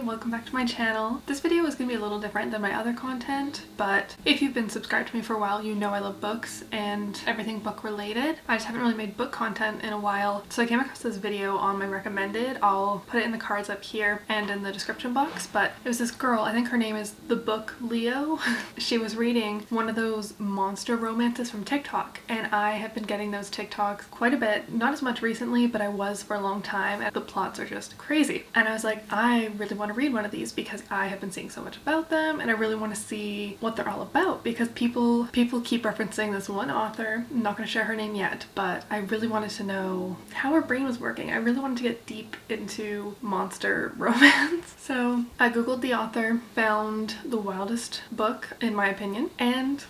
welcome back to my channel. This video is going to be a little different than my other content, but if you've been subscribed to me for a while, you know I love books and everything book related. I just haven't really made book content in a while, so I came across this video on my recommended. I'll put it in the cards up here and in the description box, but it was this girl, I think her name is The Book Leo. She was reading one of those monster romances from TikTok, and I have been getting those TikToks quite a bit, not as much recently, but I was for a long time, and the plots are just crazy. And I was like, I really want to read one of these because I have been seeing so much about them and I really want to see what they're all about, because people keep referencing this one author. I'm not going to share her name yet, but I really wanted to know how her brain was working. I really wanted to get deep into monster romance. So I googled the author, found the wildest book in my opinion, and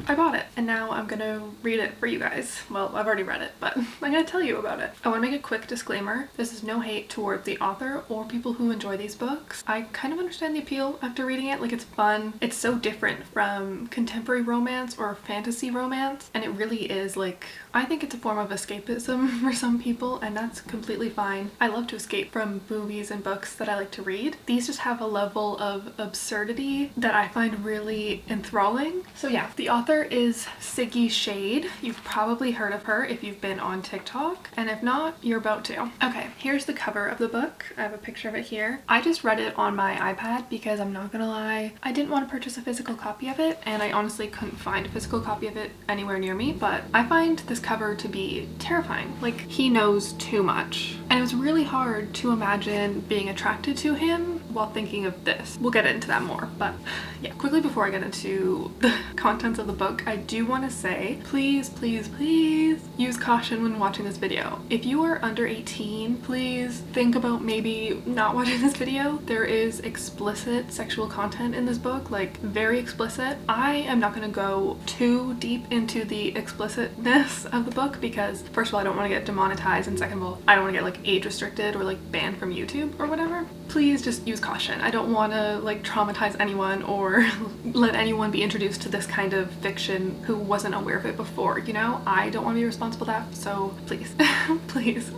I bought it, and now I'm gonna read it for you guys. Well, I've already read it, but I'm gonna tell you about it. I want to make a quick disclaimer. This is no hate towards the author or people who enjoy these books. I kind of understand the appeal after reading it. Like, it's fun. It's so different from contemporary romance or fantasy romance, and it really is, like, I think it's a form of escapism for some people, and that's completely fine. I love to escape from movies and books that I like to read. These just have a level of absurdity that I find really enthralling. So yeah, the author is Siggy Shade. You've probably heard of her if you've been on TikTok, and if not, you're about to. Okay, here's the cover of the book. I have a picture of it here. I just read it on my iPad because I'm not gonna lie, I didn't want to purchase a physical copy of it, and I honestly couldn't find a physical copy of it anywhere near me, but I find this cover to be terrifying. Like, he knows too much, and it was really hard to imagine being attracted to him while thinking of this. We'll get into that more, but yeah. Quickly before I get into the contents of the book, I do want to say, please use caution when watching this video. If you are under 18, please think about maybe not watching this video. There is explicit sexual content in this book, like very explicit. I am not going to go too deep into the explicitness of the book because first of all, I don't want to get demonetized, and second of all, I don't want to get like age restricted or like banned from YouTube or whatever. Please just use caution. I don't want to like traumatize anyone or let anyone be introduced to this kind of fiction who wasn't aware of it before, you know? I don't want to be responsible for that, so please, please.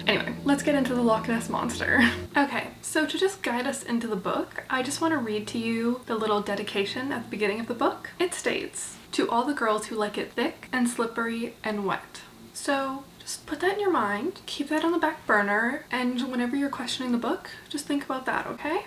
Anyway, let's get into the Loch Ness Monster. Okay, so to just guide us into the book, I just want to read to you the little dedication at the beginning of the book. It states, "To all the girls who like it thick and slippery and wet." So just put that in your mind, keep that on the back burner, and whenever you're questioning the book, just think about that, okay?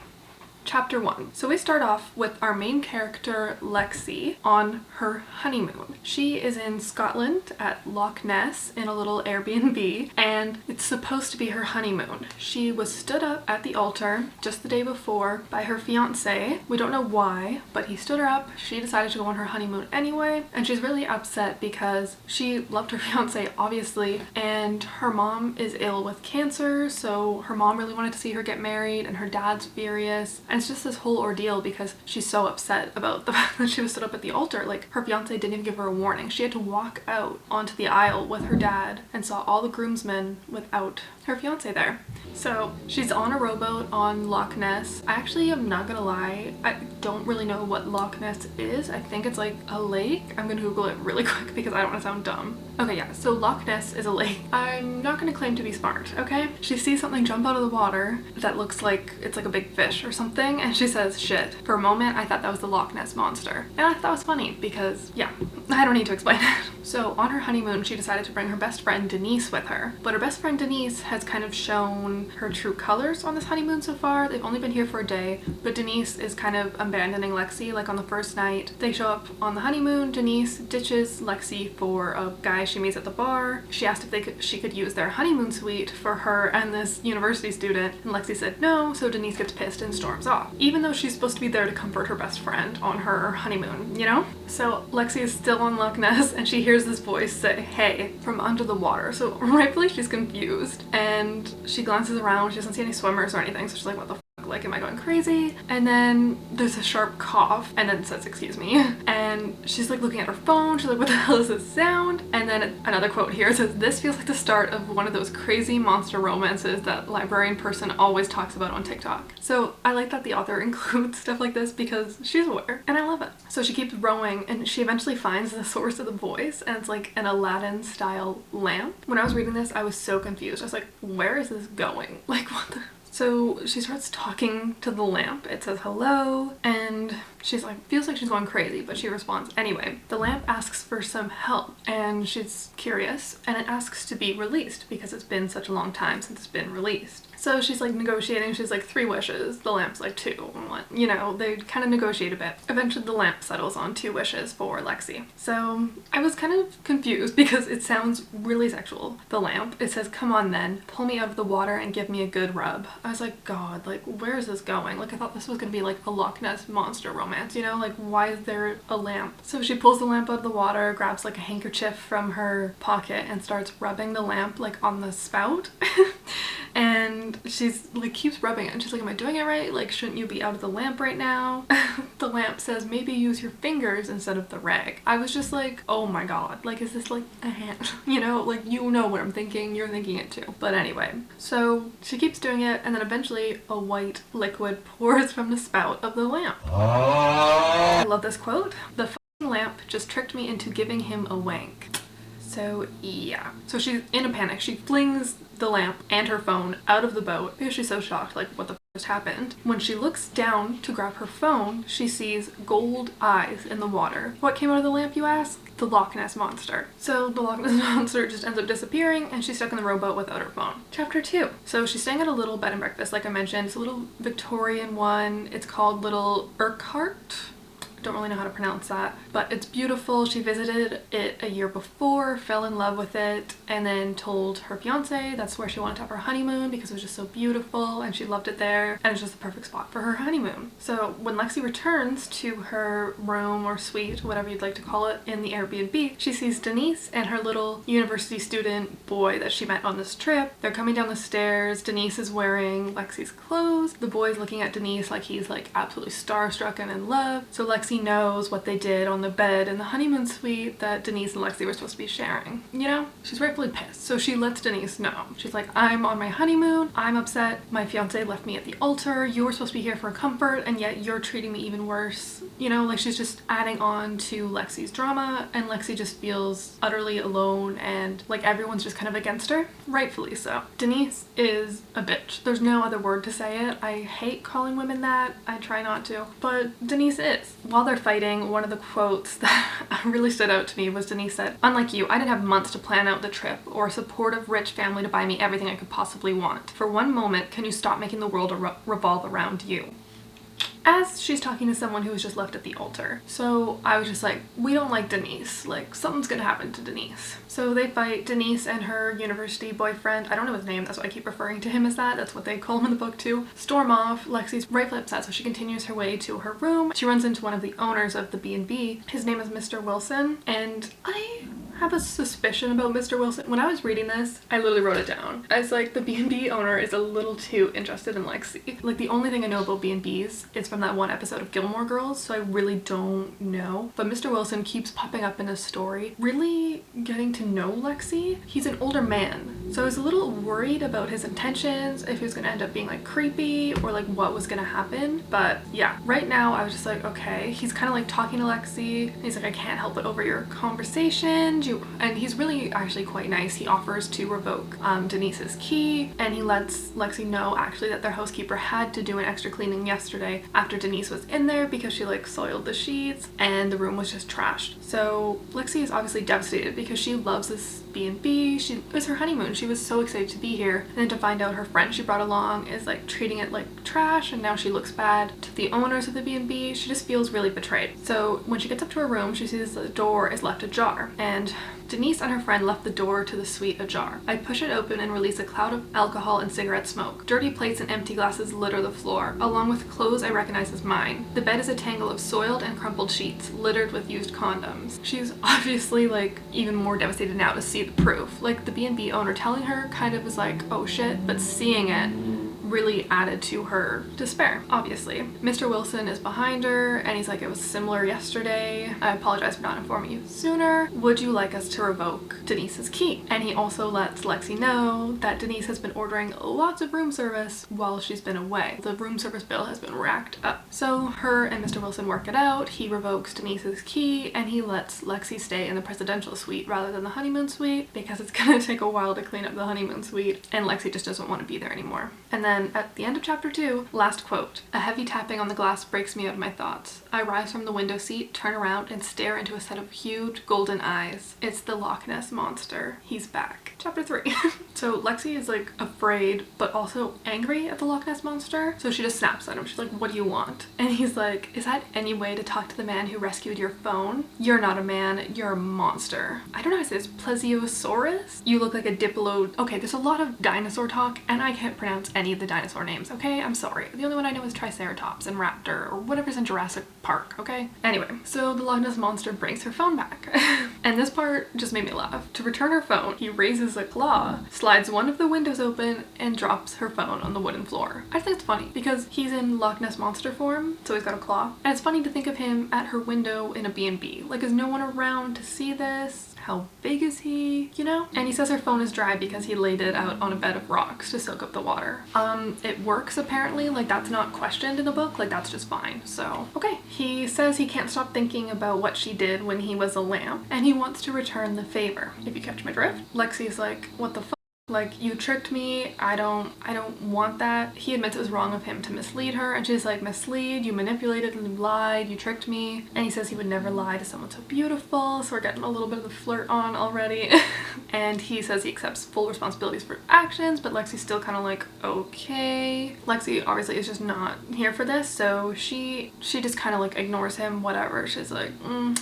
Chapter 1. So we start off with our main character, Lexi, on her honeymoon. She is in Scotland at Loch Ness in a little Airbnb, and it's supposed to be her honeymoon. She was stood up at the altar just the day before by her fiance. We don't know why, but he stood her up. She decided to go on her honeymoon anyway, and she's really upset because she loved her fiance, obviously, and her mom is ill with cancer, so her mom really wanted to see her get married, and her dad's furious. And it's just this whole ordeal because she's so upset about the fact that she was stood up at the altar. Like, her fiance didn't even give her a warning. She had to walk out onto the aisle with her dad and saw all the groomsmen without her fiance there. So she's on a rowboat on Loch Ness. I actually am not gonna lie, I don't really know what Loch Ness is. I think it's like a lake. I'm gonna Google it really quick because I don't want to sound dumb. Okay, yeah, so Loch Ness is a lake. I'm not gonna claim to be smart, okay? She sees something jump out of the water that looks like it's like a big fish or something, and she says, shit. For a moment, I thought that was the Loch Ness Monster. And I thought it was funny because, yeah, I don't need to explain it. So on her honeymoon, she decided to bring her best friend Denise with her. But her best friend Denise has kind of shown her true colors on this honeymoon so far. They've only been here for a day, but Denise is kind of abandoning Lexi. Like, on the first night they show up on the honeymoon, Denise ditches Lexi for a guy she meets at the bar. She asked if she could use their honeymoon suite for her and this university student, and Lexi said no, so Denise gets pissed and storms off, even though she's supposed to be there to comfort her best friend on her honeymoon, you know? So Lexi is still on Loch Ness, and she hears this voice say, "Hey," from under the water. So rightfully she's confused, and she glances around. She doesn't see any swimmers or anything, so she's like, what the fuck? Like, am I going crazy? And then there's a sharp cough, and then it says, "Excuse me." And she's like looking at her phone. She's like, what the hell is this sound? And then another quote here says, "This feels like the start of one of those crazy monster romances that librarian person always talks about on TikTok." So I like that the author includes stuff like this because she's aware, and I love it. So she keeps rowing, and she eventually finds the source of the voice, and it's like an Aladdin style lamp. When I was reading this, I was so confused. I was like, where is this going? Like, what the So she starts talking to the lamp. It says hello, and she's like, feels like she's going crazy, but she responds anyway. The lamp asks for some help, and she's curious, and it asks to be released because it's been such a long time since it's been released. So she's like negotiating. She's like 3 wishes. The lamp's like 2. And what, you know, they kind of negotiate a bit. Eventually the lamp settles on 2 wishes for Lexi. So I was kind of confused because it sounds really sexual. The lamp, it says, come on then, pull me out of the water and give me a good rub. I was like, God, like where is this going? Like I thought this was gonna be like a Loch Ness monster romance, you know, like why is there a lamp? So she pulls the lamp out of the water, grabs like a handkerchief from her pocket and starts rubbing the lamp like on the spout. And she's like keeps rubbing it and she's like, am I doing it right? Like shouldn't you be out of the lamp right now? The lamp says maybe use your fingers instead of the rag. I was just like, oh my God, like is this like a hand? You know, like you know what I'm thinking, you're thinking it too. But anyway, so she keeps doing it and then eventually a white liquid pours from the spout of the lamp. I love this quote. The f***ing lamp just tricked me into giving him a wank. So yeah, so she's in a panic. She flings the lamp and her phone out of the boat because she's so shocked, like what the f just happened. When she looks down to grab her phone, she sees gold eyes in the water. What came out of the lamp, you ask? The Loch Ness monster. So the Loch Ness monster just ends up disappearing and she's stuck in the rowboat without her phone. Chapter 2. So she's staying at a little bed and breakfast, like I mentioned. It's a little Victorian one. It's called Little Urquhart. Don't really know how to pronounce that, but it's beautiful. She visited it a year before, fell in love with it, and then told her fiance that's where she wanted to have her honeymoon because it was just so beautiful and she loved it there and it's just the perfect spot for her honeymoon. So when Lexi returns to her room or suite, whatever you'd like to call it, in the Airbnb, she sees Denise and her little university student boy that she met on this trip. They're coming down the stairs. Denise is wearing Lexi's clothes. The boy's looking at Denise like he's like absolutely starstruck and in love. So Lexi knows what they did on the bed in the honeymoon suite that Denise and Lexi were supposed to be sharing. You know, she's rightfully pissed. So she lets Denise know. She's like, I'm on my honeymoon. I'm upset. My fiance left me at the altar. You were supposed to be here for comfort and yet you're treating me even worse. You know, like she's just adding on to Lexi's drama and Lexi just feels utterly alone and like everyone's just kind of against her. Rightfully so. Denise is a bitch. There's no other word to say it. I hate calling women that. I try not to. But Denise is. While they're fighting, one of the quotes that really stood out to me was Denise said, unlike you, I didn't have months to plan out the trip or a supportive rich family to buy me everything I could possibly want. For one moment, can you stop making the world revolve around you? As she's talking to someone who was just left at the altar. So I was just like, we don't like Denise. Like something's gonna happen to Denise. So they fight. Denise and her university boyfriend, I don't know his name, that's why I keep referring to him as that. That's what they call him in the book too. Storm off. Lexi's rightfully upset, so she continues her way to her room. She runs into one of the owners of the B&B. His name is Mr. Wilson, and I have a suspicion about Mr. Wilson. When I was reading this, I literally wrote it down. I was like, the B&B owner is a little too interested in Lexi. Like the only thing I know about B&Bs is from that one episode of Gilmore Girls, so I really don't know. But Mr. Wilson keeps popping up in his story, really getting to know Lexi. He's an older man, so I was a little worried about his intentions, if he was gonna end up being like creepy or like what was gonna happen. But yeah, right now I was just like, okay, he's kind of like talking to Lexi and he's like, I can't help but overhear conversation. And he's really actually quite nice. He offers to revoke Denise's key and he lets Lexi know actually that their housekeeper had to do an extra cleaning yesterday after Denise was in there because she like soiled the sheets and the room was just trashed. So Lexi is obviously devastated because she loves this B&B. It was her honeymoon. She was so excited to be here, and then to find out her friend she brought along is like treating it like trash and now she looks bad to the owners of the B&B. She just feels really betrayed. So when she gets up to her room, she sees the door is left ajar and Denise and her friend left the door to the suite ajar. I push it open and release a cloud of alcohol and cigarette smoke. Dirty plates and empty glasses litter the floor, along with clothes I recognize as mine. The bed is a tangle of soiled and crumpled sheets, littered with used condoms. She's obviously like even more devastated now to see the proof. Like the B&B owner telling her kind of was like, oh shit, but seeing it really added to her despair, obviously. Mr. Wilson is behind her and he's like, it was similar yesterday. I apologize for not informing you sooner. Would you like us to revoke Denise's key? And he also lets Lexi know that Denise has been ordering lots of room service while she's been away. The room service bill has been racked up. So her and Mr. Wilson work it out. He revokes Denise's key and he lets Lexi stay in the presidential suite rather than the honeymoon suite because it's gonna take a while to clean up the honeymoon suite and Lexi just doesn't want to be there anymore. And then then at the end of chapter 2, last quote, "A heavy tapping on the glass breaks me out of my thoughts. I rise from the window seat, turn around, and stare into a set of huge golden eyes. It's the Loch Ness Monster. He's back." Chapter 3. So Lexi is like afraid but also angry at the Loch Ness Monster. So she just snaps at him. She's like, "What do you want?" And he's like, "Is that any way to talk to the man who rescued your phone? You're not a man, you're a monster." I don't know how to say this. Plesiosaurus? You look like a diplo. Okay, there's a lot of dinosaur talk and I can't pronounce any of the dinosaur names, okay? I'm sorry. The only one I know is Triceratops and Raptor or whatever's in Jurassic Park, okay? Anyway, so the Loch Ness Monster brings her phone back. And this part just made me laugh. To return her phone, he raises a claw, slides one of the windows open, and drops her phone on the wooden floor. I think it's funny because he's in Loch Ness Monster form, so he's got a claw. And it's funny to think of him at her window in a B&B. Like, is no one around to see this? How big is he? You know? And he says her phone is dry because he laid it out on a bed of rocks to soak up the water. It works apparently, like that's not questioned in the book, like that's just fine, so okay. He says he can't stop thinking about what she did when he was a lamp, and he wants to return the favor, if you catch my drift. Lexi's like, "What the fuck? Like, you tricked me. I don't want that." He admits it was wrong of him to mislead her, and she's like, "Mislead? You manipulated and lied, you tricked me." And he says he would never lie to someone so beautiful, so we're getting a little bit of the flirt on already. And he says he accepts full responsibilities for actions, but Lexi's still kind of like, okay. Lexi obviously is just not here for this, so she just kind of like ignores him, whatever. She's like,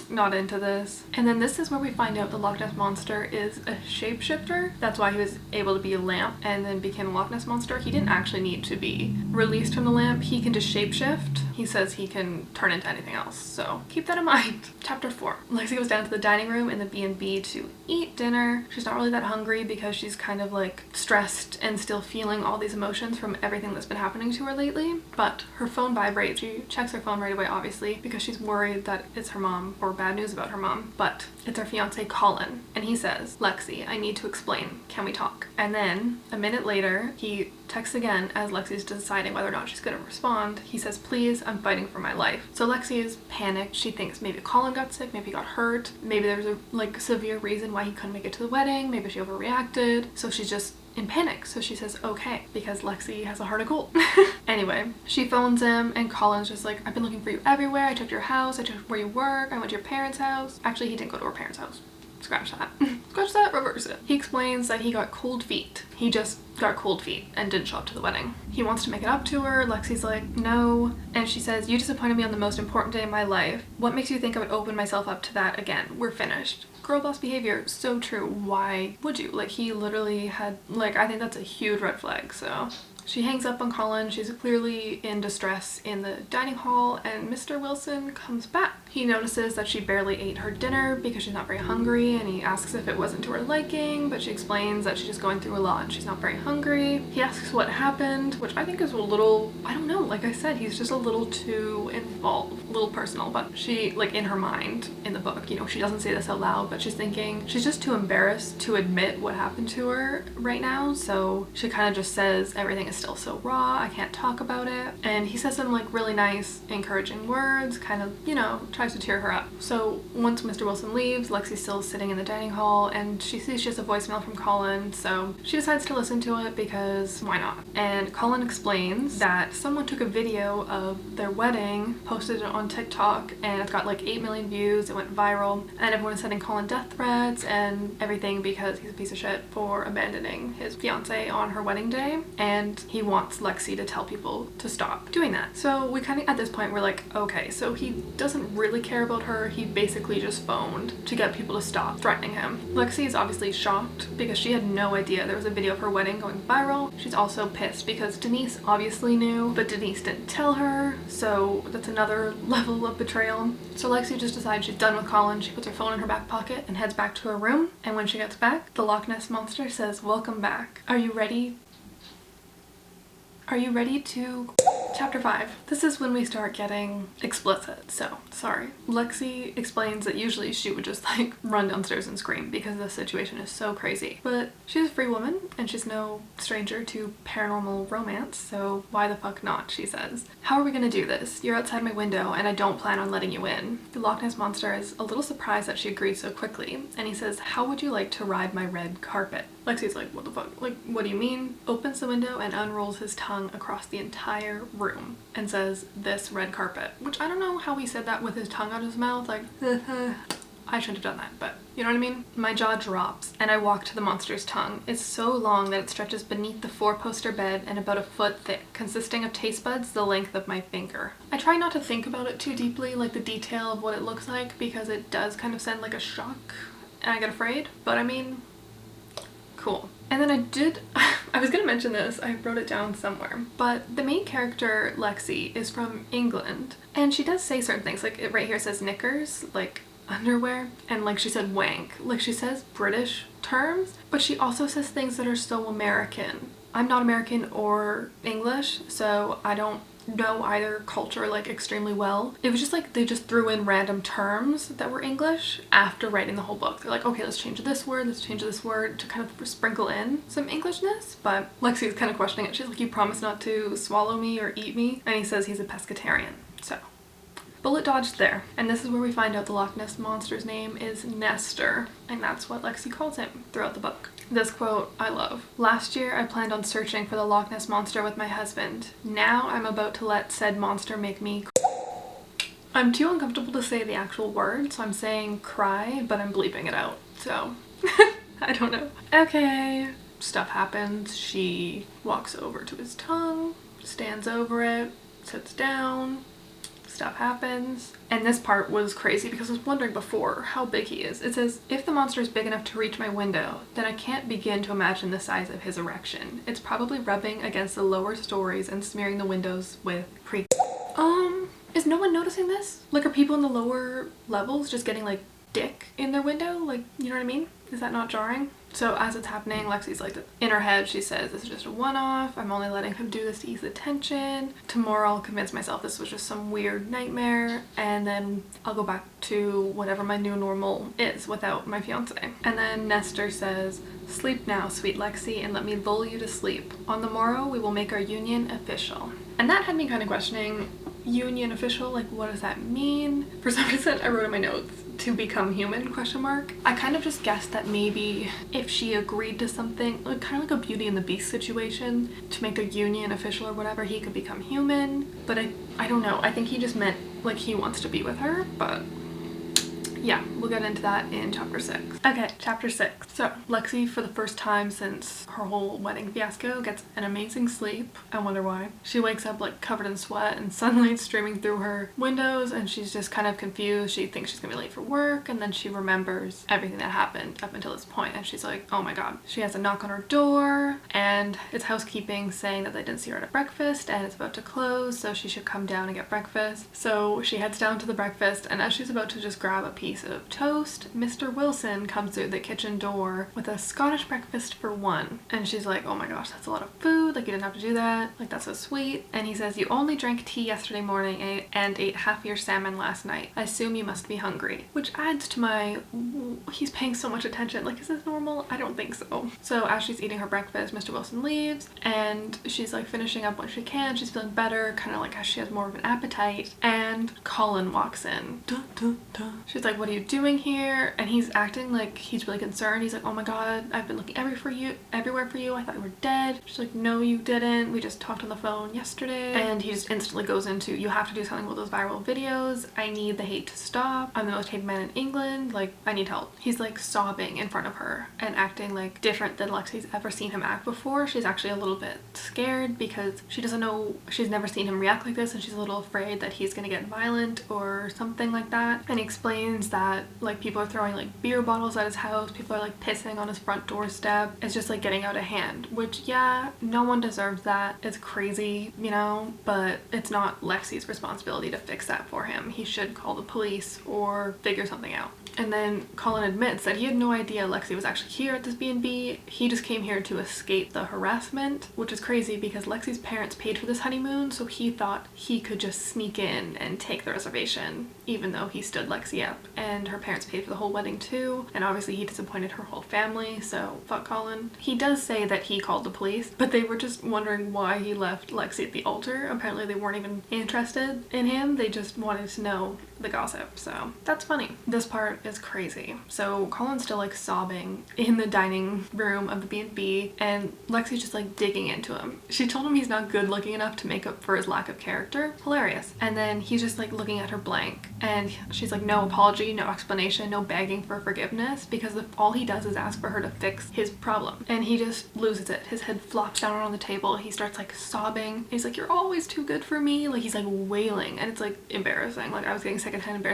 not into this. And then this is where we find out the Loch Ness Monster is a shapeshifter. That's why he was able to be a lamp and then became a Loch Ness Monster. He didn't actually need to be released from the lamp. He can just shapeshift. He says he can turn into anything else, so keep that in mind. Chapter 4. Lexi goes down to the dining room in the B&B to eat dinner. She's not really that hungry because she's kind of like stressed and still feeling all these emotions from everything that's been happening to her lately, but her phone vibrates. She checks her phone right away, obviously, because she's worried that it's her mom or bad news about her mom, but it's her fiance Colin, and he says, "Lexi, I need to explain. Can we talk?" And then a minute later, he texts again as Lexi's deciding whether or not she's gonna respond. He says, "Please, I'm fighting for my life." So Lexi is panicked. She thinks maybe Colin got sick, maybe he got hurt, maybe there was a like severe reason why he couldn't make it to the wedding, maybe she overreacted. So she's just in panic. So she says, okay, because Lexi has a heart of gold. Anyway, she phones him and Colin's just like, "I've been looking for you everywhere. I checked your house, I checked where you work, I went to your parents' house." Actually, he didn't go to her parents' house. Scratch that. Scratch that, reverse it. He explains that he got cold feet. He just got cold feet and didn't show up to the wedding. He wants to make it up to her. Lexi's like, "No." And she says, "You disappointed me on the most important day of my life. What makes you think I would open myself up to that again? We're finished." Girl boss behavior, so true. Why would you? Like, he literally had, like, I think that's a huge red flag, so. She hangs up on Colin. She's clearly in distress in the dining hall, and Mr. Wilson comes back. He notices that she barely ate her dinner because she's not very hungry, and he asks if it wasn't to her liking, but she explains that she's just going through a lot and she's not very hungry. He asks what happened, which I think is a little, I don't know, like I said, he's just a little too involved, a little personal, but she, like in her mind in the book, you know, she doesn't say this out loud, but she's thinking she's just too embarrassed to admit what happened to her right now, so she kind of just says everything is still so raw, I can't talk about it. And he says some like really nice encouraging words, kind of, you know, tries to cheer her up. So once Mr. Wilson leaves, Lexi's still sitting in the dining hall and she sees she has a voicemail from Colin, so she decides to listen to it because why not? And Colin explains that someone took a video of their wedding, posted it on TikTok, and it's got like 8 million views, it went viral, and everyone is sending Colin death threats and everything because he's a piece of shit for abandoning his fiance on her wedding day, and he wants Lexi to tell people to stop doing that. So we kind of, at this point, we're like, okay, so he doesn't really care about her. He basically just phoned to get people to stop threatening him. Lexi is obviously shocked because she had no idea there was a video of her wedding going viral. She's also pissed because Denise obviously knew, but Denise didn't tell her, so that's another level of betrayal. So Lexi just decides she's done with Colin. She puts her phone in her back pocket and heads back to her room, and when she gets back, the Loch Ness Monster says, "Welcome back. Are you ready? Are you ready to..." Chapter 5. This is when we start getting explicit, so sorry. Lexi explains that usually she would just like run downstairs and scream because the situation is so crazy. But she's a free woman and she's no stranger to paranormal romance, so why the fuck not, she says. How are we gonna do this? You're outside my window and I don't plan on letting you in. The Loch Ness Monster is a little surprised that she agreed so quickly, and he says, how would you like to ride my red carpet? Lexi's like, what the fuck? Like, what do you mean? Opens the window and unrolls his tongue across the entire room and says, this red carpet. Which I don't know how he said that with his tongue out of his mouth, like, I shouldn't have done that, but you know what I mean? My jaw drops and I walk to the monster's tongue. It's so long that it stretches beneath the 4-poster bed and about a foot thick, consisting of taste buds the length of my finger. I try not to think about it too deeply, like the detail of what it looks like, because it does kind of send like a shock and I get afraid, but I mean, cool. And then I was gonna mention this, I wrote it down somewhere, but the main character, Lexi, is from England, and she does say certain things, like it right here says knickers, like underwear, and like she said wank, like she says British terms, but she also says things that are so American. I'm not American or English, so I don't know either culture like extremely well. It was just like they just threw in random terms that were English after writing the whole book. They're like, okay, let's change this word, let's change this word, to kind of sprinkle in some Englishness. But Lexi is kind of questioning it. She's like, you promise not to swallow me or eat me? And he says he's a pescatarian. So bullet dodged there. And this is where we find out the Loch Ness Monster's name is Nestor, and that's what Lexi calls him throughout the book. This quote I love. Last year I planned on searching for the Loch Ness Monster with my husband. Now I'm about to let said monster make me I'm too uncomfortable to say the actual word, so I'm saying cry, but I'm bleeping it out. So I don't know. Okay, stuff happens. She walks over to his tongue, stands over it, sits down. Stuff happens. And this part was crazy because I was wondering before how big he is. It says, if the monster is big enough to reach my window, then I can't begin to imagine the size of his erection. It's probably rubbing against the lower stories and smearing the windows with is no one noticing this? Like, are people in the lower levels just getting like dick in their window? Like, you know what I mean? Is that not jarring? So as it's happening, Lexi's like, in her head, she says, this is just a one-off. I'm only letting him do this to ease the tension. Tomorrow I'll convince myself this was just some weird nightmare, and then I'll go back to whatever my new normal is without my fiance. And then Nestor says, sleep now, sweet Lexi, and let me lull you to sleep. On the morrow, we will make our union official. And that had me kind of questioning, union official, like what does that mean? For some reason, I wrote in my notes, to become human, question mark. I kind of just guessed that maybe if she agreed to something, like kind of like a Beauty and the Beast situation, to make their union official or whatever, he could become human. But I don't know. I think he just meant like he wants to be with her, but yeah, we'll get into that in chapter 6. Okay, chapter 6. So Lexi, for the first time since her whole wedding fiasco, gets an amazing sleep. I wonder why. She wakes up like covered in sweat and sunlight streaming through her windows, and she's just kind of confused. She thinks she's gonna be late for work, and then she remembers everything that happened up until this point, and she's like, oh my god. She has a knock on her door, and it's housekeeping saying that they didn't see her at breakfast and it's about to close, so she should come down and get breakfast. So she heads down to the breakfast, and as she's about to just grab a piece of toast, Mr. Wilson comes through the kitchen door with a Scottish breakfast for one. And she's like, oh my gosh, that's a lot of food, like you didn't have to do that, like that's so sweet. And he says, you only drank tea yesterday morning and ate half your salmon last night. I assume you must be hungry. Which adds to my, he's paying so much attention, like is this normal? I don't think so. So as she's eating her breakfast, Mr. Wilson leaves, and she's like finishing up when she can. She's feeling better, kind of like as she has more of an appetite, and Colin walks in. Dun, dun, dun. She's like, what are you doing here? And he's acting like he's really concerned. He's like, oh my god, I've been looking everywhere for you. I thought you were dead. She's like, no, you didn't. We just talked on the phone yesterday. And he just instantly goes into, you have to do something with those viral videos. I need the hate to stop. I'm the most hated man in England. Like, I need help. He's like sobbing in front of her and acting like different than Lexi's ever seen him act before. She's actually a little bit scared because she doesn't know, she's never seen him react like this, and she's a little afraid that he's gonna get violent or something like that. And he explains that like people are throwing like beer bottles at his house, people are like pissing on his front doorstep. It's just like getting out of hand, which yeah, no one deserves that. It's crazy, you know, but it's not Lexi's responsibility to fix that for him. He should call the police or figure something out. And then Colin admits that he had no idea Lexi was actually here at this B&B. He just came here to escape the harassment, which is crazy because Lexi's parents paid for this honeymoon, so he thought he could just sneak in and take the reservation, even though he stood Lexi up. And her parents paid for the whole wedding too, and obviously he disappointed her whole family, so fuck Colin. He does say that he called the police, but they were just wondering why he left Lexi at the altar. Apparently they weren't even interested in him, they just wanted to know the gossip, so that's funny. This part is crazy. So Colin's still like sobbing in the dining room of the B&B, and Lexi's just like digging into him. She told him he's not good looking enough to make up for his lack of character. Hilarious. And then he's just like looking at her blank, and she's like, no apology, no explanation, no begging for forgiveness, because all he does is ask for her to fix his problem. And he just loses it. His head flops down on the table. He starts like sobbing. He's like, you're always too good for me. Like he's like wailing, and it's like embarrassing. Like I was getting secondhand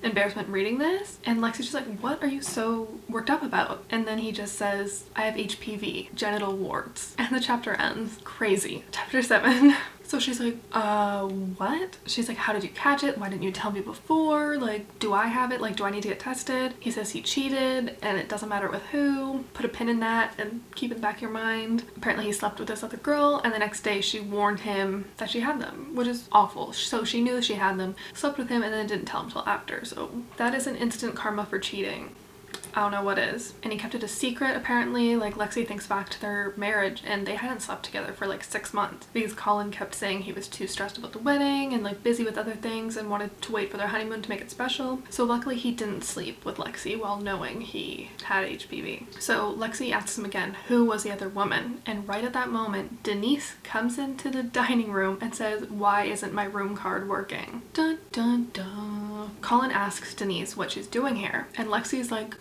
embarrassment reading this, and Lexi's just like, what are you so worked up about? And then he just says, I have HPV, genital warts, and the chapter ends. Crazy. Chapter 7. So she's like, what? She's like, how did you catch it? Why didn't you tell me before? Like, do I have it? Like, do I need to get tested? He says he cheated, and it doesn't matter with who. Put a pin in that and keep it in the back of your mind. Apparently he slept with this other girl, and the next day she warned him that she had them, which is awful. So she knew she had them, slept with him, and then didn't tell him till after. So that is an instant karma for cheating. I don't know what is. And he kept it a secret apparently. Like Lexi thinks back to their marriage and they hadn't slept together for like 6 months because Colin kept saying he was too stressed about the wedding and like busy with other things and wanted to wait for their honeymoon to make it special. So luckily he didn't sleep with Lexi while knowing he had HPV. So Lexi asks him again, who was the other woman? And right at that moment, Denise comes into the dining room and says, why isn't my room card working? Dun dun dun. Colin asks Denise what she's doing here, and Lexi's like,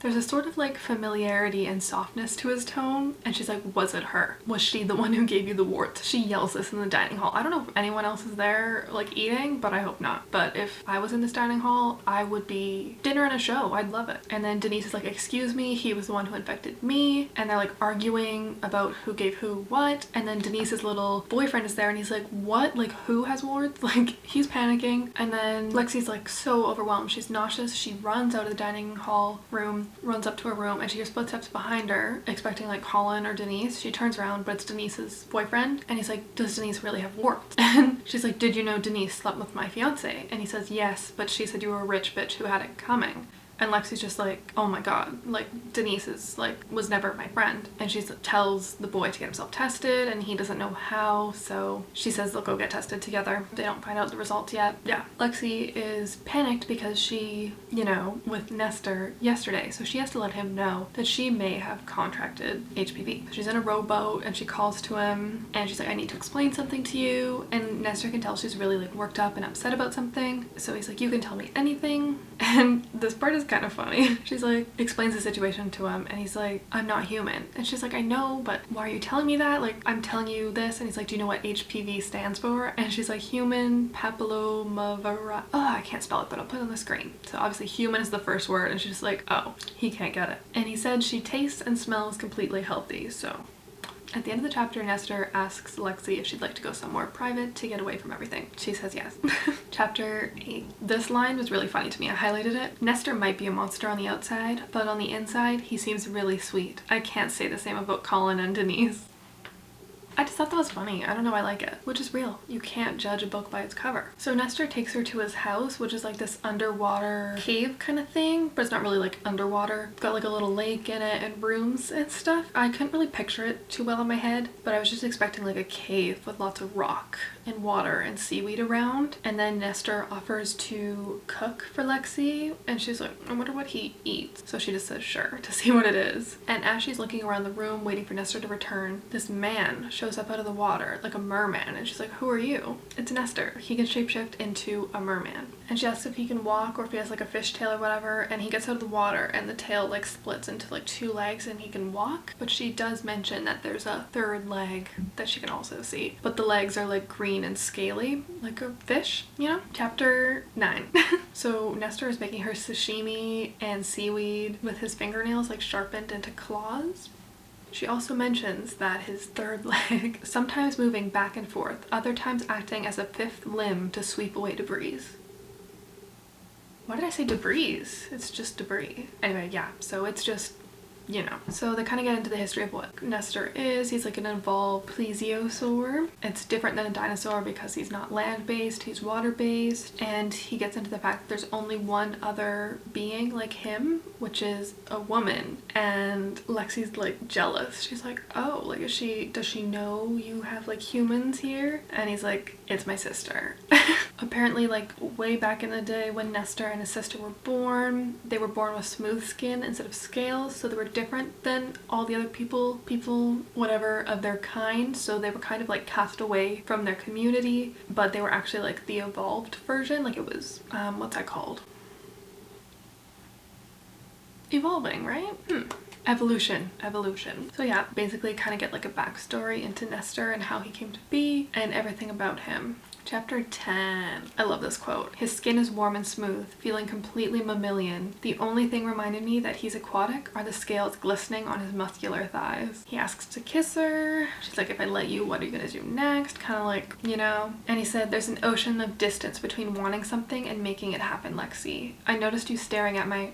There's a sort of like familiarity and softness to his tone, and she's like, was it her? Was she the one who gave you the warts? She yells this in the dining hall. I don't know if anyone else is there like eating, but I hope not. But if I was in this dining hall, I would be dinner and a show. I'd love it. And then Denise is like, excuse me, he was the one who infected me. And they're like arguing about who gave who what. And then Denise's little boyfriend is there and he's like, what? Like who has warts? Like he's panicking. And then Lexi's like so overwhelmed. She's nauseous. She runs out of the dining hall room, runs up to her room, and she hears footsteps behind her, expecting like Colin or Denise. She turns around, but it's Denise's boyfriend, and he's like, does Denise really have warts? And she's like, did you know Denise slept with my fiance? And he says, yes, but she said you were a rich bitch who had it coming. And Lexi's just like, oh my god, like Denise is like, was never my friend. And she tells the boy to get himself tested and he doesn't know how, so she says they'll go get tested together. They don't find out the results yet. Yeah, Lexi is panicked because she, you know, with Nestor yesterday, so she has to let him know that she may have contracted HPV. She's in a rowboat and she calls to him and she's like, I need to explain something to you. And Nestor can tell she's really like worked up and upset about something. So he's like, you can tell me anything. And this part is kind of funny. She's like, explains the situation to him and he's like, I'm not human. And she's like, I know, but why are you telling me that? Like, I'm telling you this. And he's like, do you know what HPV stands for? And she's like, human papillomavirus. Oh, I can't spell it, but I'll put it on the screen. So obviously human is the first word and she's just like, oh, he can't get it. And he said she tastes and smells completely healthy. So at the end of the chapter, Nestor asks Lexi if she'd like to go somewhere private to get away from everything. She says yes. Chapter 8. This line was really funny to me. I highlighted it. Nestor might be a monster on the outside, but on the inside, he seems really sweet. I can't say the same about Colin and Denise. I just thought that was funny. I don't know, I like it. Which is real. You can't judge a book by its cover. So Nestor takes her to his house, which is like this underwater cave kind of thing, but it's not really like underwater. It's got like a little lake in it and rooms and stuff. I couldn't really picture it too well in my head, but I was just expecting like a cave with lots of rock and water and seaweed around. And then Nestor offers to cook for Lexi and she's like, I wonder what he eats. So she just says sure to see what it is. And as she's looking around the room waiting for Nestor to return, this man shows up out of the water like a merman and she's like, who are you? It's Nestor. He can shapeshift into a merman. And she asks if he can walk or if he has like a fishtail or whatever, and he gets out of the water and the tail like splits into like 2 legs and he can walk. But she does mention that there's a 3rd leg that she can also see, but the legs are like green and scaly like a fish, you know? Chapter 9. So Nestor is making her sashimi and seaweed with his fingernails like sharpened into claws. She also mentions that his 3rd leg, sometimes moving back and forth, other times acting as a 5th limb to sweep away debris. Why did I say debris? It's just debris. Anyway, yeah, so it's just, you know. So they kind of get into the history of what Nestor is. He's like an evolved plesiosaur. It's different than a dinosaur because he's not land-based, he's water-based, and he gets into the fact that there's only one other being like him, which is a woman. And Lexi's like jealous. She's like, oh, like does she know you have like humans here? And he's like, it's my sister. Apparently, like way back in the day when Nestor and his sister were born, they were born with smooth skin instead of scales, so they were different than all the other people whatever of their kind, so they were kind of like cast away from their community, but they were actually like the evolved version. Like it was what's that called? Evolving, right? Evolution. So yeah, basically kind of get like a backstory into Nestor and how he came to be and everything about him. Chapter 10. I love this quote. His skin is warm and smooth, feeling completely mammalian. The only thing reminding me that he's aquatic are the scales glistening on his muscular thighs. He asks to kiss her. She's like, if I let you, what are you gonna do next? Kind of like, you know. And he said, there's an ocean of distance between wanting something and making it happen, Lexi. I noticed you staring at my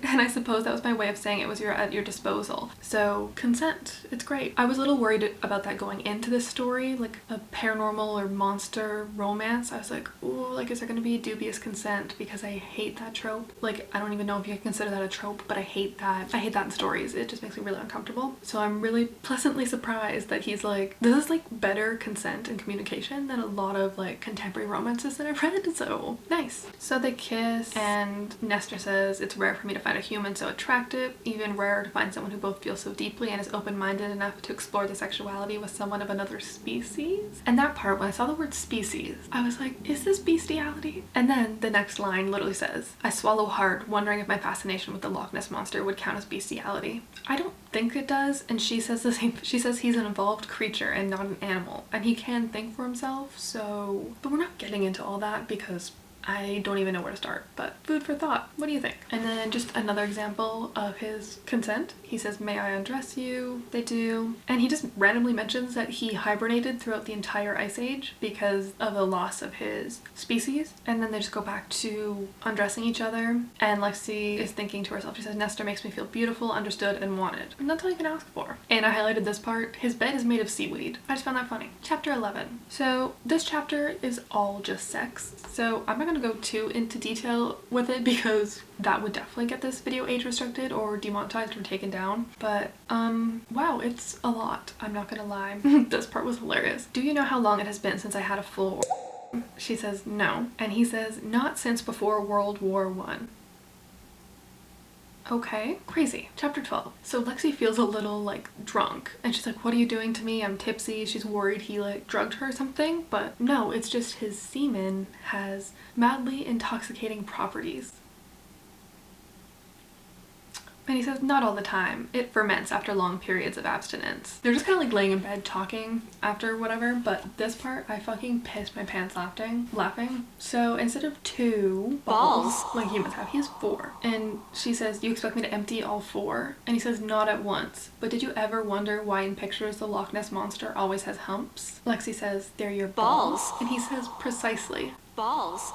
and I suppose that was my way of saying it was at your disposal. So consent, it's great. I was a little worried about that going into this story, like a paranormal or monster romance. I was like, ooh, like is there gonna be dubious consent? Because I hate that trope. Like I don't even know if you can consider that a trope, but I hate that. I hate that in stories. It just makes me really uncomfortable. So I'm really pleasantly surprised that he's like, this is like better consent and communication than a lot of like contemporary romances that I've read. So nice. So they kiss and Nestor says, it's rare for me to find a human so attractive, even rarer to find someone who both feels so deeply and is open-minded enough to explore their sexuality with someone of another species. And that part, when I saw the word species, I was like, is this bestiality? And then the next line literally says, I swallow hard, wondering if my fascination with the Loch Ness monster would count as bestiality. I don't think it does, and she says the same. She says he's an evolved creature and not an animal, and he can think for himself, so... But we're not getting into all that because I don't even know where to start, but food for thought. What do you think? And then just another example of his consent. He says, may I undress you? They do. And he just randomly mentions that he hibernated throughout the entire Ice Age because of the loss of his species. And then they just go back to undressing each other. And Lexi is thinking to herself, she says, Nestor makes me feel beautiful, understood, and wanted. And that's all you can ask for. And I highlighted this part. His bed is made of seaweed. I just found that funny. Chapter 11. So this chapter is all just sex. So I'm not gonna go too into detail with it because that would definitely get this video age restricted or demonetized or taken down. But wow, it's a lot. I'm not gonna lie. This part was hilarious. Do you know how long it has been since I had a full? She says no, and he says not since before World War I. Okay, crazy. Chapter 12. So Lexi feels a little like drunk and she's like, what are you doing to me? I'm tipsy. She's worried he like drugged her or something, but no, it's just his semen has madly intoxicating properties. And he says, not all the time. It ferments after long periods of abstinence. They're just kind of like laying in bed talking after whatever, but this part, I fucking pissed my pants laughing. So instead of 2 balls like humans have, he has 4. And she says, you expect me to empty all 4? And he says, not at once. But did you ever wonder why in pictures the Loch Ness monster always has humps? Lexi says, they're your balls. And he says, precisely. Balls.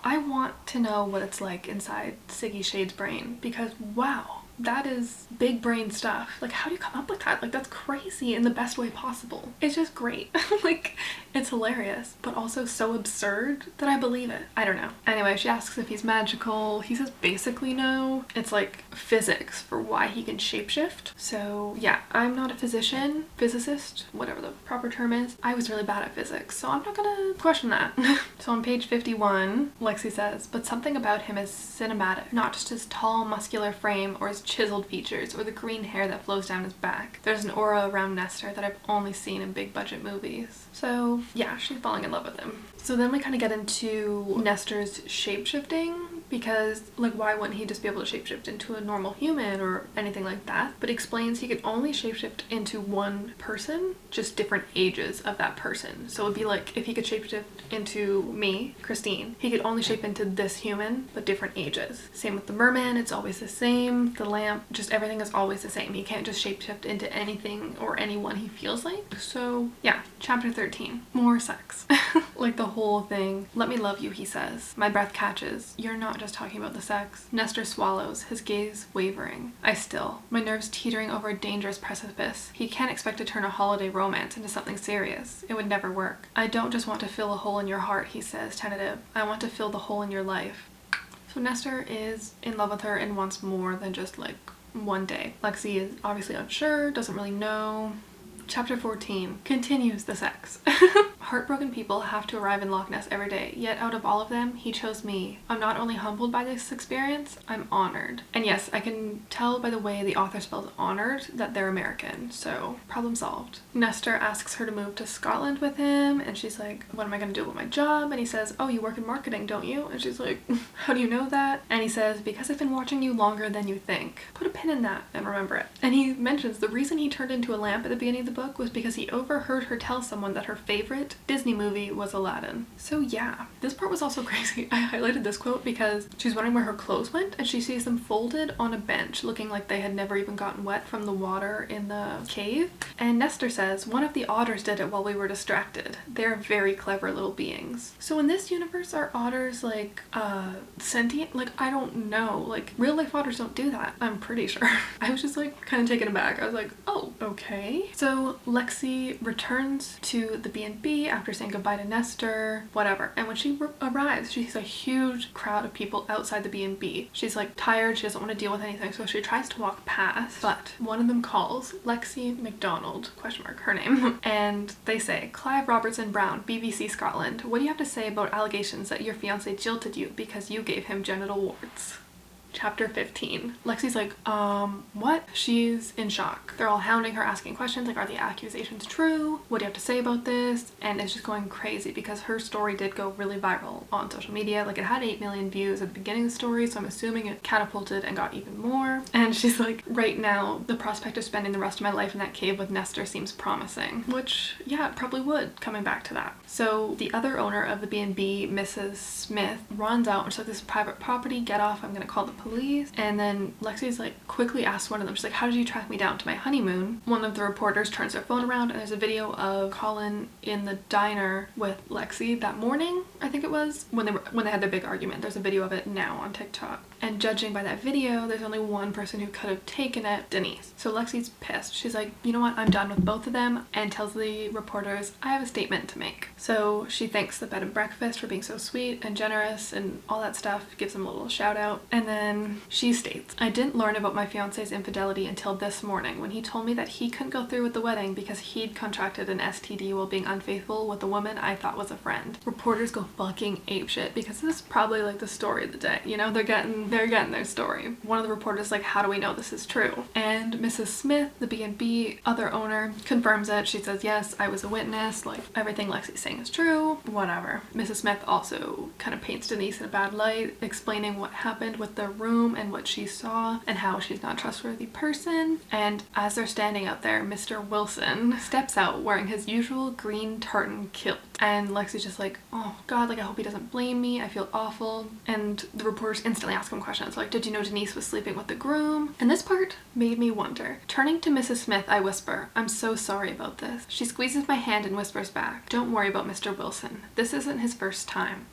I want to know what it's like inside Siggy Shade's brain because wow, that is big brain stuff. Like how do you come up with that? Like that's crazy in the best way possible. It's just great. Like it's hilarious, but also so absurd that I believe it. I don't know. Anyway, she asks if he's magical. He says basically no. It's like physics for why he can shapeshift. So yeah, I'm not a physicist, whatever the proper term is. I was really bad at physics, so I'm not gonna question that. So on page 51, Lexi says, but something about him is cinematic, not just his tall muscular frame or his chiseled features or the green hair that flows down his back. There's an aura around Nestor that I've only seen in big budget movies. So yeah, she's falling in love with him. So then we kind of get into Nestor's shapeshifting because like why wouldn't he just be able to shapeshift into a normal human or anything like that? But explains he could only shapeshift into one person, just different ages of that person. So it'd be like if he could shapeshift into me, Christine, he could only shape into this human but different ages. Same with the merman, it's always the same. The lamp, just everything is always the same. He can't just shapeshift into anything or anyone he feels like. So yeah, chapter 13, more sex. Like the whole thing. Let me love you, he says. My breath catches. You're not just talking about the sex. Nestor swallows, his gaze wavering. I still. My nerves teetering over a dangerous precipice. He can't expect to turn a holiday romance into something serious. It would never work. I don't just want to fill a hole in your heart, he says, tentative. I want to fill the hole in your life. So Nestor is in love with her and wants more than just like one day. Lexi is obviously unsure, doesn't really know. Chapter 14 continues the sex. Heartbroken people have to arrive in Loch Ness every day, yet out of all of them, he chose me. I'm not only humbled by this experience, I'm honored. And yes, I can tell by the way the author spells honored that they're American, so problem solved. Nestor asks her to move to Scotland with him, and she's like, what am I gonna do with my job? And he says, oh, you work in marketing, don't you? And she's like, how do you know that? And he says, because I've been watching you longer than you think. Put a pin in that and remember it. And he mentions the reason he turned into a lamp at the beginning of the book was because he overheard her tell someone that her favorite Disney movie was Aladdin. So yeah, this part was also crazy. I highlighted this quote because she's wondering where her clothes went and she sees them folded on a bench looking like they had never even gotten wet from the water in the cave. And Nestor says, one of the otters did it while we were distracted. They're very clever little beings. So in this universe, are otters like sentient? Like, I don't know. Like, real life otters don't do that, I'm pretty sure. I was just like kind of taken aback. I was like, oh, okay. So Lexi returns to the B&B after saying goodbye to Nestor, whatever. And when she arrives, she sees a huge crowd of people outside the B&B. She's like tired, she doesn't want to deal with anything, so she tries to walk past, but one of them calls Lexi McDonald, question mark, her name, and they say, Clive Robertson Brown, BBC Scotland, what do you have to say about allegations that your fiance jilted you because you gave him genital warts? Chapter 15. Lexi's like, what? She's in shock. They're all hounding her, asking questions like, are the accusations true? What do you have to say about this? And it's just going crazy because her story did go really viral on social media. Like, it had 8 million views at the beginning of the story, so I'm assuming it catapulted and got even more. And she's like, right now, the prospect of spending the rest of my life in that cave with Nestor seems promising. Which, yeah, it probably would, coming back to that. So the other owner of the B&B, Mrs. Smith, runs out and she's like, this is private property, get off, I'm gonna call the police. And then Lexi's like quickly asks one of them, she's like, how did you track me down to my honeymoon? One of the reporters turns their phone around and there's a video of Colin in the diner with Lexi that morning, I think it was, when they had their big argument. There's a video of it now on TikTok. And judging by that video, there's only one person who could have taken it, Denise. So Lexi's pissed. She's like, you know what, I'm done with both of them, and tells the reporters, I have a statement to make. So she thanks the bed and breakfast for being so sweet and generous and all that stuff, gives them a little shout out. And then she states, I didn't learn about my fiance's infidelity until this morning when he told me that he couldn't go through with the wedding because he'd contracted an STD while being unfaithful with a woman I thought was a friend. Reporters go fucking apeshit because this is probably like the story of the day, you know, they're getting their story. One of the reporters like, how do we know this is true? And Mrs. Smith, the B&B other owner, confirms it. She says, yes, I was a witness, like everything Lexi's saying is true, whatever. Mrs. Smith also kind of paints Denise in a bad light, explaining what happened with the room and what she saw and how she's not a trustworthy person. And as they're standing out there, Mr. Wilson steps out wearing his usual green tartan kilt. And Lexi's just like, oh God, like I hope he doesn't blame me, I feel awful. And the reporters instantly ask him questions like, did you know Denise was sleeping with the groom? And this part made me wonder. Turning to Mrs. Smith, I whisper, I'm so sorry about this. She squeezes my hand and whispers back, don't worry about Mr. Wilson. This isn't his first time.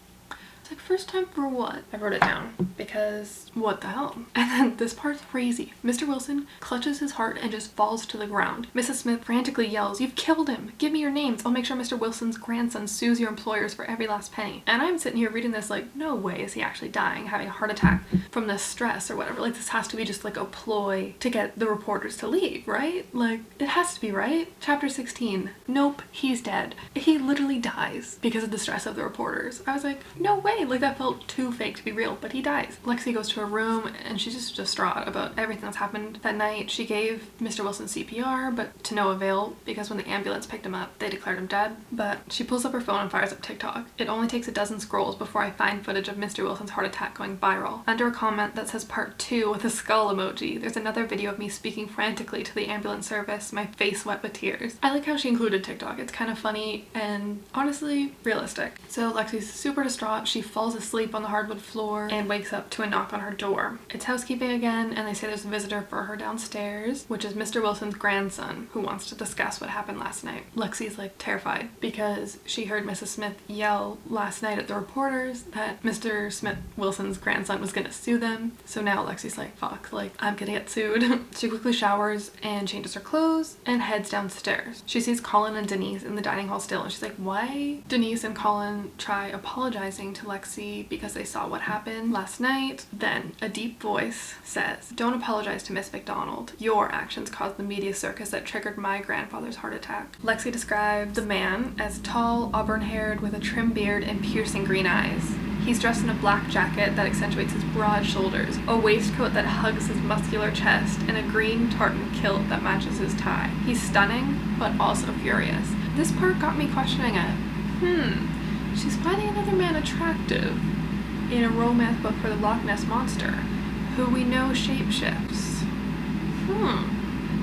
It's like, first time for what? I wrote it down because what the hell? And then this part's crazy. Mr. Wilson clutches his heart and just falls to the ground. Mrs. Smith frantically yells, you've killed him. Give me your names. I'll make sure Mr. Wilson's grandson sues your employers for every last penny. And I'm sitting here reading this like, no way is he actually dying, having a heart attack from the stress or whatever. Like, this has to be just like a ploy to get the reporters to leave, right? Like, it has to be, right? Chapter 16. Nope, he's dead. He literally dies because of the stress of the reporters. I was like, no way. why? Like, that felt too fake to be real, but he dies. Lexi goes to her room and she's just distraught about everything that's happened that night. She gave Mr. Wilson CPR, but to no avail, because when the ambulance picked him up, they declared him dead. But she pulls up her phone and fires up TikTok. It only takes a dozen scrolls before I find footage of Mr. Wilson's heart attack going viral. Under a comment that says part 2 with a skull emoji, there's another video of me speaking frantically to the ambulance service, my face wet with tears. I like how she included TikTok. It's kind of funny and honestly realistic. So Lexi's super distraught. She falls asleep on the hardwood floor and wakes up to a knock on her door. It's housekeeping again, and they say there's a visitor for her downstairs, which is Mr. Wilson's grandson, who wants to discuss what happened last night. Lexi's like terrified because she heard Mrs. Smith yell last night at the reporters that Mr. Smith Wilson's grandson was gonna sue them. So now Lexi's like, fuck, like, I'm gonna get sued. She quickly showers and changes her clothes and heads downstairs. She sees Colin and Denise in the dining hall still, and she's like, why? Denise and Colin try apologizing to Lexi because they saw what happened last night. Then a deep voice says, don't apologize to Miss McDonald. Your actions caused the media circus that triggered my grandfather's heart attack. Lexi described the man as tall, auburn-haired with a trim beard and piercing green eyes. He's dressed in a black jacket that accentuates his broad shoulders, a waistcoat that hugs his muscular chest, and a green tartan kilt that matches his tie. He's stunning, but also furious. This part got me questioning it. She's finding another man attractive in a romance book for the Loch Ness Monster, who we know shapeshifts.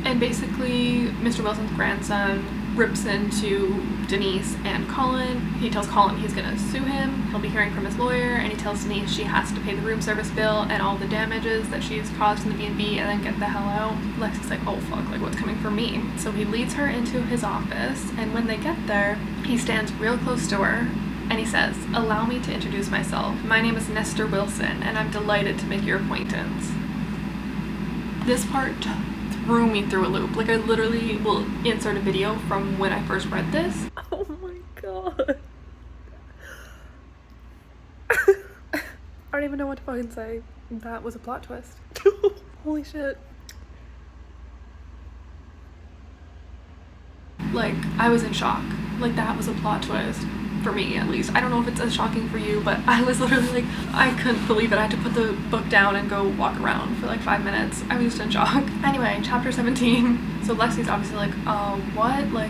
And basically, Mr. Wilson's grandson rips into Denise and Colin. He tells Colin he's gonna sue him. He'll be hearing from his lawyer, and he tells Denise she has to pay the room service bill and all the damages that she's caused in the B&B and then get the hell out. Lexi's like, oh fuck, like what's coming for me? So he leads her into his office, and when they get there, he stands real close to her and he says, allow me to introduce myself. My name is Mr. Wilson, and I'm delighted to make your acquaintance. This part threw me through a loop. Like, I literally will insert a video from when I first read this. Oh my god. I don't even know what to fucking say. That was a plot twist. Holy shit. Like, I was in shock. Like, that was a plot twist. For me, at least. I don't know if it's as shocking for you, but I was literally like, I couldn't believe it. I had to put the book down and go walk around for like 5 minutes. I was just in shock. Anyway, chapter 17. So Lexi's obviously like, what? Like,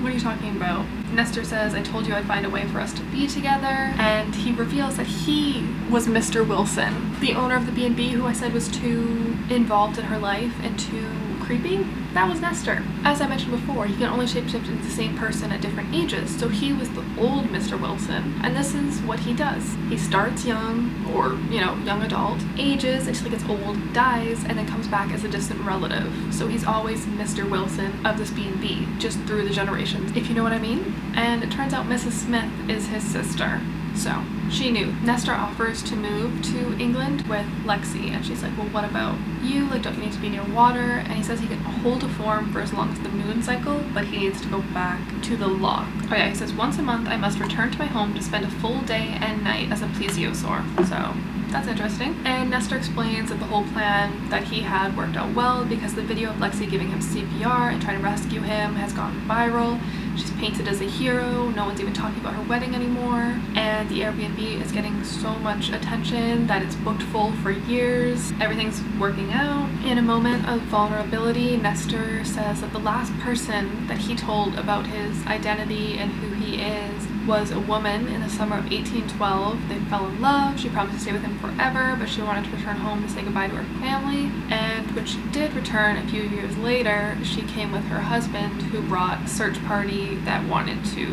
what are you talking about? Nestor says, I told you I'd find a way for us to be together. And he reveals that he was Mr. Wilson, the owner of the B&B who I said was too involved in her life and too creepy. That was Nestor. As I mentioned before, he can only shapeshift into the same person at different ages, so he was the old Mr. Wilson, and this is what he does. He starts young, or, you know, young adult, ages until he gets old, dies, and then comes back as a distant relative. So he's always Mr. Wilson of this B&B, just through the generations, if you know what I mean. And it turns out Mrs. Smith is his sister. So she knew. Nestor offers to move to England with Lexi, and she's like, well, what about you? Like, don't you need to be near water? And he says he can hold a form for as long as the moon cycle, but he needs to go back to the loch. Oh yeah, he says, once a month I must return to my home to spend a full day and night as a plesiosaur. So that's interesting. And Nestor explains that the whole plan that he had worked out well because the video of Lexi giving him CPR and trying to rescue him has gone viral. She's painted as a hero, no one's even talking about her wedding anymore, and the Airbnb is getting so much attention that it's booked full for years. Everything's working out. In a moment of vulnerability, Nestor says that the last person that he told about his identity and who he is was a woman in the summer of 1812. They fell in love. She promised to stay with him forever, but she wanted to return home to say goodbye to her family. And when she did return a few years later, she came with her husband, who brought a search party that wanted to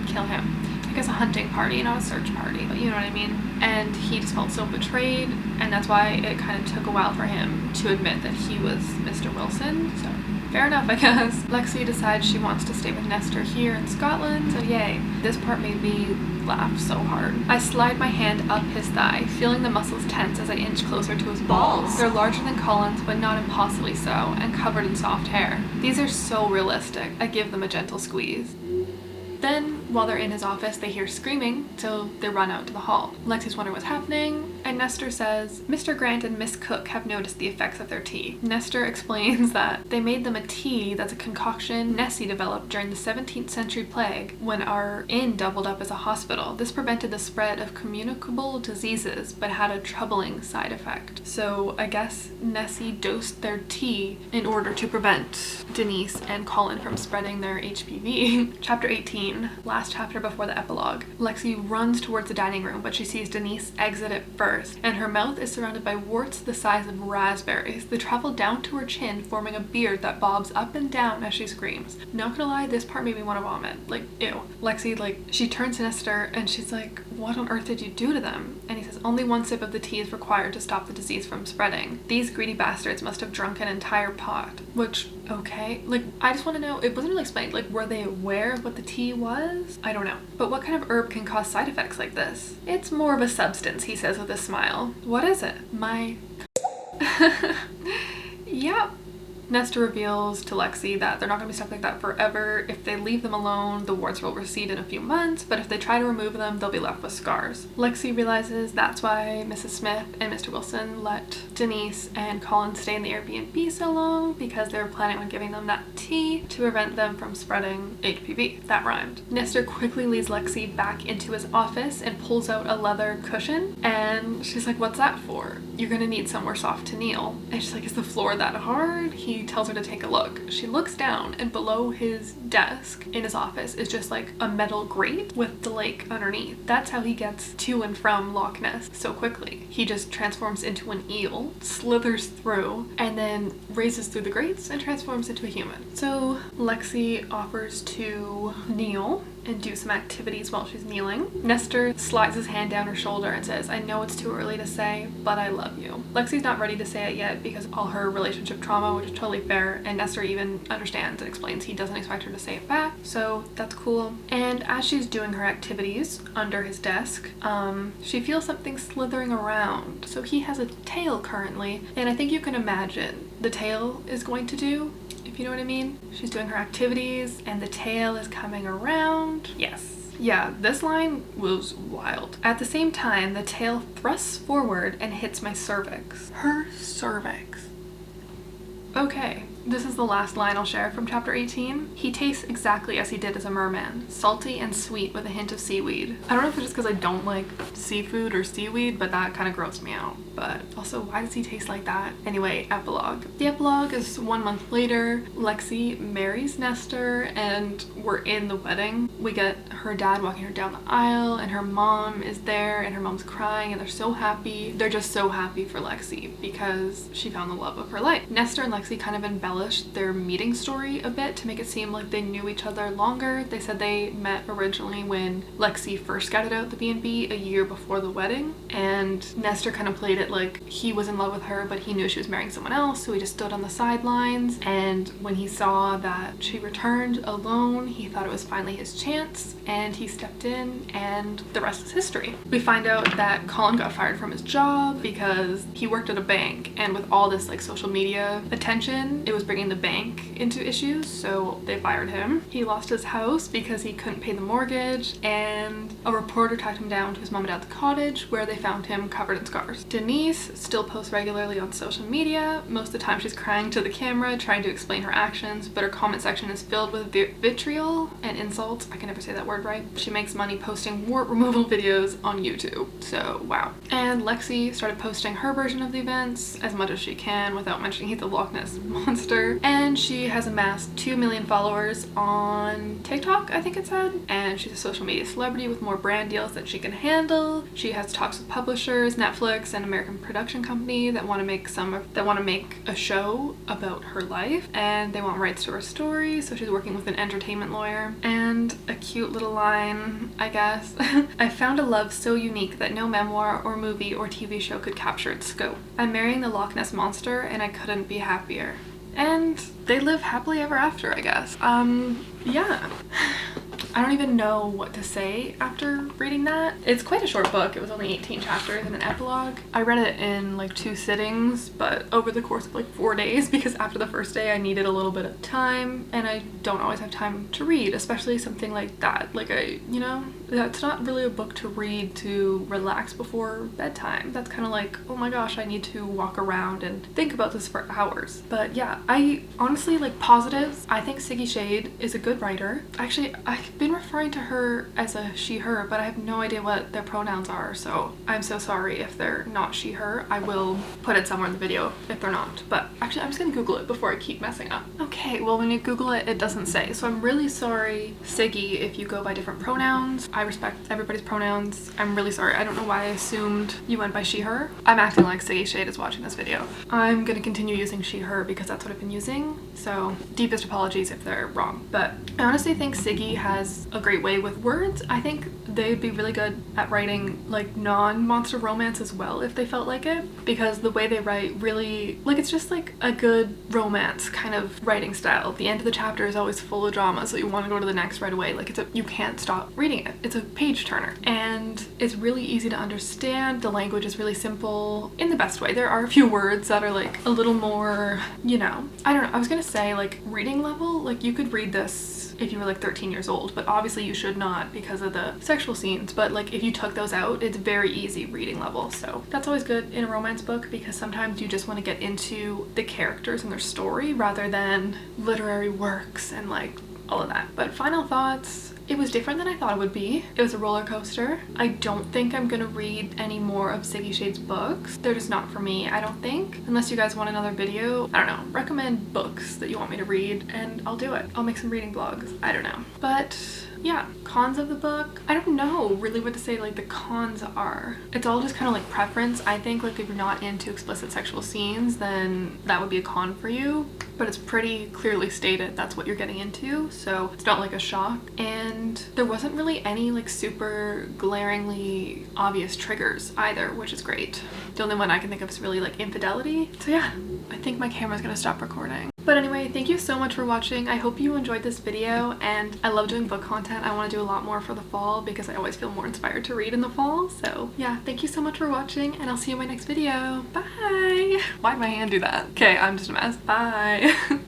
kill him. I guess a hunting party, not a search party, but you know what I mean. And he just felt so betrayed, and that's why it kind of took a while for him to admit that he was Mr. Wilson. So fair enough, I guess. Lexi decides she wants to stay with Nestor here in Scotland, so yay. This part made me laugh so hard. I slide my hand up his thigh, feeling the muscles tense as I inch closer to his balls. They're larger than Colin's, but not impossibly so, and covered in soft hair. These are so realistic. I give them a gentle squeeze. Then, while they're in his office, they hear screaming, so they run out to the hall. Lexi's wondering what's happening, and Nestor says, Mr. Grant and Miss Cook have noticed the effects of their tea. Nestor explains that they made them a tea that's a concoction Nessie developed during the 17th century plague when our inn doubled up as a hospital. This prevented the spread of communicable diseases but had a troubling side effect. So I guess Nessie dosed their tea in order to prevent Denise and Colin from spreading their HPV. Chapter 18, last chapter before the epilogue. Lexi runs towards the dining room, but she sees Denise exit it first, and her mouth is surrounded by warts the size of raspberries. They travel down to her chin, forming a beard that bobs up and down as she screams. Not gonna lie, this part made me want to vomit. Like, ew. Lexi, like, she turns to Nestor and she's like, what on earth did you do to them? And he says, only one sip of the tea is required to stop the disease from spreading. These greedy bastards must have drunk an entire pot. Which, okay, like, I just want to know, it wasn't really explained, like, were they aware of what the tea was? I don't know. But what kind of herb can cause side effects like this? It's more of a substance, he says with a smile. What is it? My... Yep. Nestor reveals to Lexi that they're not going to be stuck like that forever. If they leave them alone, the warts will recede in a few months, but if they try to remove them, they'll be left with scars. Lexi realizes that's why Mrs. Smith and Mr. Wilson let Denise and Colin stay in the Airbnb so long, because they were planning on giving them that tea to prevent them from spreading HPV. That rhymed. Nestor quickly leads Lexi back into his office and pulls out a leather cushion, and she's like, what's that for? You're gonna need somewhere soft to kneel. And she's like, is the floor that hard? He tells her to take a look. She looks down, and below his desk in his office is just like a metal grate with the lake underneath. That's how he gets to and from Loch Ness so quickly. He just transforms into an eel, slithers through, and then raises through the grates and transforms into a human. So Lexi offers to kneel and do some activities while she's kneeling. Nestor slides his hand down her shoulder and says, I know it's too early to say, but I love you. Lexi's not ready to say it yet because of all her relationship trauma, which is totally fair, and Nestor even understands and explains he doesn't expect her to say it back, so that's cool. And as she's doing her activities under his desk, she feels something slithering around. So he has a tail currently, and I think you can imagine the tail is going to do, if you know what I mean. She's doing her activities and the tail is coming around. Yes. Yeah, this line was wild. At the same time, the tail thrusts forward and hits my cervix. Her cervix. Okay, this is the last line I'll share from chapter 18. He tastes exactly as he did as a merman, salty and sweet with a hint of seaweed. I don't know if it's just because I don't like seafood or seaweed, but that kind of grossed me out. But also, why does he taste like that? Anyway, epilogue. The epilogue is 1 month later. Lexi marries Nestor and we're in the wedding. We get her dad walking her down the aisle and her mom is there and her mom's crying and they're so happy. They're just so happy for Lexi because she found the love of her life. Nestor and Lexi kind of embellished their meeting story a bit to make it seem like they knew each other longer. They said they met originally when Lexi first scouted out the B&B a year before the wedding, and Nestor kind of played it like he was in love with her but he knew she was marrying someone else, so he just stood on the sidelines, and when he saw that she returned alone, he thought it was finally his chance and he stepped in, and the rest is history. We find out that Colin got fired from his job because he worked at a bank, and with all this like social media attention, it was bringing the bank into issues, so they fired him. He lost his house because he couldn't pay the mortgage, and a reporter tracked him down to his mom and dad's cottage where they found him covered in scars. Denise still posts regularly on social media. Most of the time she's crying to the camera trying to explain her actions, but her comment section is filled with vitriol and insults. I can never say that word right. She makes money posting wart removal videos on YouTube, so wow. And Lexi started posting her version of the events as much as she can without mentioning he's the Loch Ness monster, and she has amassed 2 million followers on TikTok, I think it said, and she's a social media celebrity with more brand deals that she can handle. She has talks with publishers, Netflix, and American production company that want to make a show about her life, and they want rights to her story, so she's working with an entertainment lawyer. And a cute little line, I guess. I found a love so unique that no memoir or movie or TV show could capture its scope. I'm marrying the Loch Ness monster and I couldn't be happier. And they live happily ever after, I guess. Yeah. I don't even know what to say after reading that. It's quite a short book. It was only 18 chapters and an epilogue. I read it in like 2 sittings, but over the course of like 4 days, because after the first day I needed a little bit of time, and I don't always have time to read, especially something like that. Like you know, that's not really a book to read to relax before bedtime. That's kind of like, oh my gosh, I need to walk around and think about this for hours. But yeah, I honestly, like, positives. I think Siggy Shade is a good writer. Actually, I've been referring to her as a she, her, but I have no idea what their pronouns are, so I'm so sorry if they're not she, her. I will put it somewhere in the video if they're not, but actually I'm just gonna Google it before I keep messing up. Okay, well, when you Google it, it doesn't say, so I'm really sorry, Siggy, if you go by different pronouns. I respect everybody's pronouns. I'm really sorry. I don't know why I assumed you went by she, her. I'm acting like Siggy Shade is watching this video. I'm gonna continue using she, her because that's what I've been using, so deepest apologies if they're wrong. But I honestly think Siggy has a great way with words. I think they'd be really good at writing like non-monster romance as well if they felt like it, because the way they write really, like, it's just like a good romance kind of writing style. The end of the chapter is always full of drama, so you want to go to the next right away. Like, you can't stop reading it. It's a page turner, and it's really easy to understand. The language is really simple in the best way. There are a few words that are like a little more, you know, I don't know. I was gonna say like reading level, like you could read this if you were like 13 years old, but obviously you should not because of the sexual scenes. But like if you took those out, it's very easy reading level. So that's always good in a romance book, because sometimes you just want to get into the characters and their story rather than literary works and like all of that. But final thoughts, it was different than I thought it would be. It was a roller coaster. I don't think I'm gonna read any more of Siggy Shade's books. They're just not for me, I don't think. Unless you guys want another video, I don't know, recommend books that you want me to read and I'll do it. I'll make some reading vlogs. I don't know. But yeah, cons of the book, I don't know really what to say. Like, the cons are, it's all just kind of like preference. I think like if you're not into explicit sexual scenes, then that would be a con for you, but it's pretty clearly stated that's what you're getting into, so it's not like a shock. And there wasn't really any like super glaringly obvious triggers either, which is great. The only one I can think of is really like infidelity. So yeah, I think my camera's gonna stop recording. But anyway, thank you so much for watching. I hope you enjoyed this video, and I love doing book content. I want to do a lot more for the fall because I always feel more inspired to read in the fall. So yeah, thank you so much for watching, and I'll see you in my next video. Bye! Why'd my hand do that? Okay, I'm just a mess. Bye!